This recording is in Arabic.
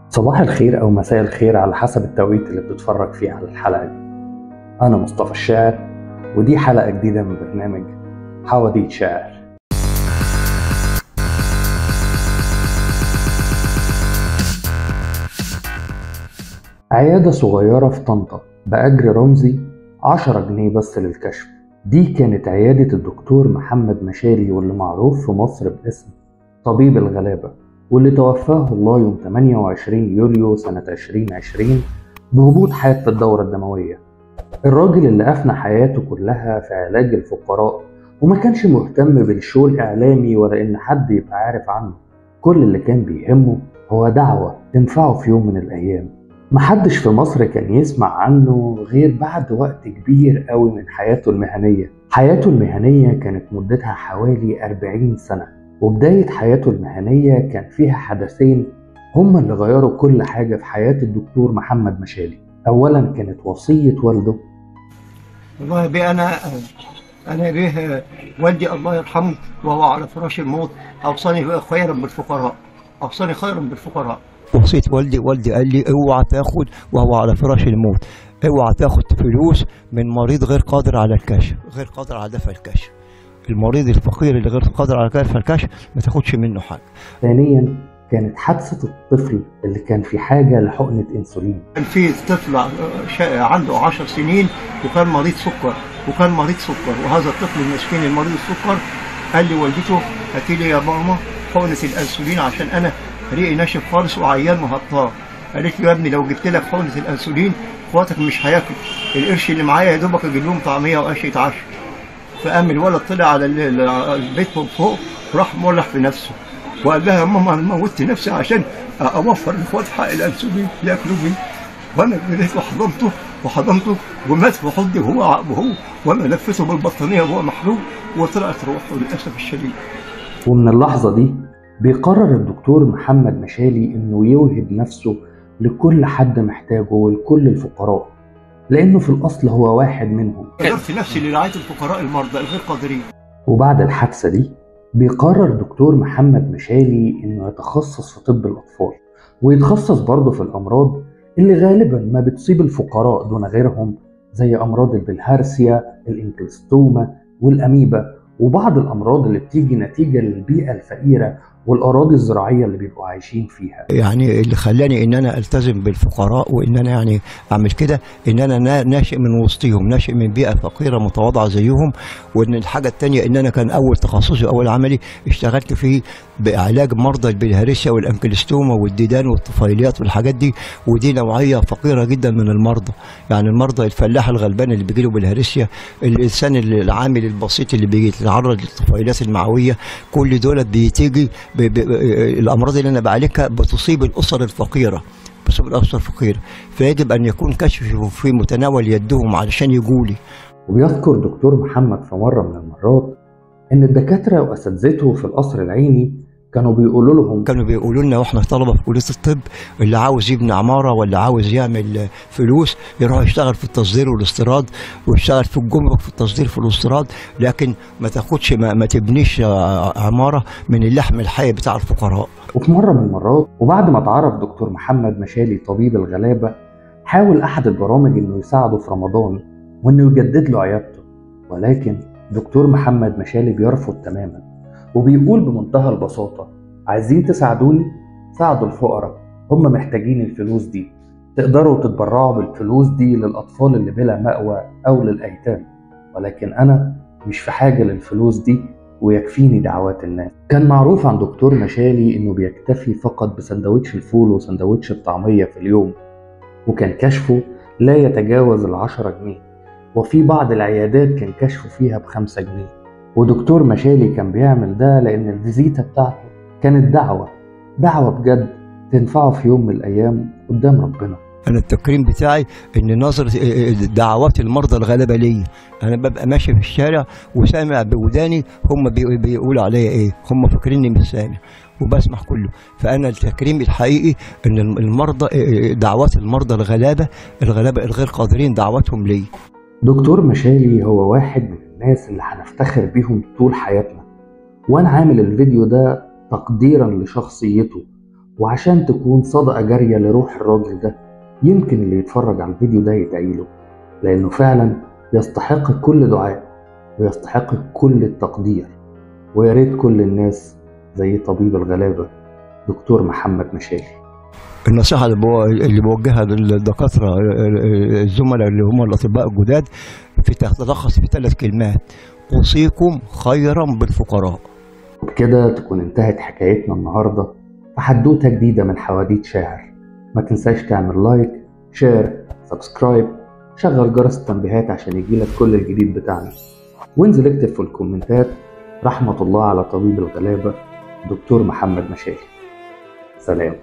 صباح الخير أو مساء الخير على حسب التوقيت اللي بتتفرج فيه على الحلقة دي. أنا مصطفى الشاعر، ودي حلقة جديدة من برنامج حواديت شاعر. عيادة صغيرة في طنطا بأجر رمزي 10 جنيه بس للكشف. دي كانت عيادة الدكتور محمد مشالي، واللي معروف في مصر باسم طبيب الغلابة، واللي توفاه الله يوم 28 يوليو سنة 2020 بهبوط حاد في الدورة الدموية. الراجل اللي أفنى حياته كلها في علاج الفقراء، وما كانش مهتم بالشو الإعلامي ولا إن حد يبقى عارف عنه. كل اللي كان بيهمه هو دعوة تنفعه في يوم من الأيام. محدش في مصر كان يسمع عنه غير بعد وقت كبير قوي من حياته المهنية. حياته المهنية كانت مدتها حوالي 40 سنة، وبداية حياته المهنية كان فيها حدثين هما اللي غيروا كل حاجة في حياة الدكتور محمد مشالي. أولا كانت وصية والده. والله بيه أنا بيه والدي الله يرحمه وهو على فراش الموت أوصاني خيرا بالفقراء، أوصاني خيرا بالفقراء. وصية والدي قال لي اوعى تاخد وهو على فراش الموت، اوعى تاخد فلوس من مريض غير قادر على الكشف، غير قادر على دفع الكشف. المريض الفقير اللي غير قادر على دفع الكشف ما تاخدش منه حاجة. ثانيا كانت حادثة الطفل اللي كان في حاجة لحقنة انسولين. كان في طفل عنده 10 سنين وكان مريض سكر، وهذا الطفل المسكين المريض السكر قال لي والدته هاتي لي يا ماما حقنة الانسولين عشان انا ريقي ناشف خالص وعيان مهطاه. قالت لي يا ابني لو جبت لك حقنة الانسولين اخواتك مش هياكلوا، القرش اللي معايا يا دوبك اجيب لهم طعمية وقشة عشا. فقام الولد طلع على البيت من فوق وراح مولع في نفسه، وقال لها يا ماما انا موتت نفسي عشان اوفر لاخواتي حق الانسولين ياكلوا بيه. وانا جريت وحضنته ومات في حضني وهو وانا لفيته بالبطانيه وهو محروق وطلعت روحه للاسف الشديد. ومن اللحظه دي بيقرر الدكتور محمد مشالي انه يوهب نفسه لكل حد محتاجه ولكل الفقراء، لانه في الاصل هو واحد منهم. قدرت نفسي لرعايه الفقراء المرضى الغير قادرين. وبعد الحادثه دي بيقرر دكتور محمد مشالي انه يتخصص في طب الاطفال، ويتخصص برضه في الامراض اللي غالبا ما بتصيب الفقراء دون غيرهم، زي امراض البلهارسيا، الانكلستوما والاميبا، وبعض الامراض اللي بتيجي نتيجه للبيئه الفقيره والاراضي الزراعيه اللي بيبقوا عايشين فيها. يعني اللي خلاني ان انا التزم بالفقراء وان انا يعني اعمل كده ان انا ناشئ من وسطهم، ناشئ من بيئه فقيره متواضعه زيهم. وان الحاجه الثانيه ان انا كان اول تخصصي واول عملي اشتغلت فيه بعلاج مرضى البلهارسيا والانكلستوما والديدان والطفيليات والحاجات دي، ودي نوعيه فقيره جدا من المرضى. يعني المرضى الفلاح الغلبان اللي بيجي له بلهارسيا، الانسان العامل البسيط اللي بيجي يتعرض للطفيليات المعويه، كل دول بتيجي الامراض اللي انا بعالجها بتصيب الاسر الفقيره، فيجب ان يكون كشف في متناول يدهم علشان يجولي. وبيذكر دكتور محمد في مره من المرات ان الدكاتره واساتذته في القصر العيني كانوا بيقولوا لنا واحنا طلبه في كليه الطب، اللي عاوز يبني عماره ولا عاوز يعمل فلوس يروح يشتغل في التصدير والاستيراد، ويشتغل في الجمرك في التصدير في الاستيراد، لكن ما تاخدش ما تبنيش عماره من اللحم الحي بتاع الفقراء. وفي مره من المرات وبعد ما اتعرف دكتور محمد مشالي طبيب الغلابه، حاول احد البرامج انه يساعده في رمضان وانه يجدد له عيادته، ولكن دكتور محمد مشالي بيرفض تماما، وبيقول بمنتهى البساطة عايزين تساعدوني؟ ساعدوا الفقراء، هم محتاجين الفلوس دي، تقدروا تتبرعوا بالفلوس دي للأطفال اللي بلا مأوى أو للأيتام، ولكن أنا مش في حاجة للفلوس دي ويكفيني دعوات الناس. كان معروف عن دكتور مشالي إنه بيكتفي فقط بسندوتش الفول وسندوتش الطعمية في اليوم، وكان كشفه لا يتجاوز 10 جنيه، وفي بعض العيادات كان كشفه فيها ب5 جنيه. ودكتور مشالي كان بيعمل ده لأن الفيزيتا بتاعته كانت دعوة بجد تنفعه في يوم من الأيام قدام ربنا. أنا التكريم بتاعي إن نظر دعوات المرضى الغلابة ليا، أنا ببقى ماشي في الشارع وسامع بوداني هم بيقولوا عليا إيه، هم فاكريني مش سامع وبسمع كله. فأنا التكريم الحقيقي إن المرضى دعوات المرضى الغلابة الغير قادرين دعواتهم ليا. دكتور مشالي هو واحد من الناس اللي هنفتخر بيهم طول حياتنا، وأنا عامل الفيديو ده تقديرا لشخصيته، وعشان تكون صدقة جارية لروح الراجل ده. يمكن اللي يتفرج على الفيديو ده يدعيله، لأنه فعلا يستحق كل دعاء ويستحق كل التقدير. ويا ريت كل الناس زي طبيب الغلابة دكتور محمد مشالي. النصيحة اللي بوجهها للدكاترة الزملاء اللي هم الأطباء الجداد تتلخص في 3 كلمات: أوصيكم خيرا بالفقراء. وبكده تكون انتهت حكايتنا النهاردة في حدوتة جديدة من حواديت شاعر. ما تنساش تعمل لايك، شير، سبسكرايب، شغل جرس التنبيهات عشان يجيلك كل الجديد بتاعنا، وانزل اكتب في الكومنتات رحمة الله على طبيب الغلابة دكتور محمد مشالي. سلام.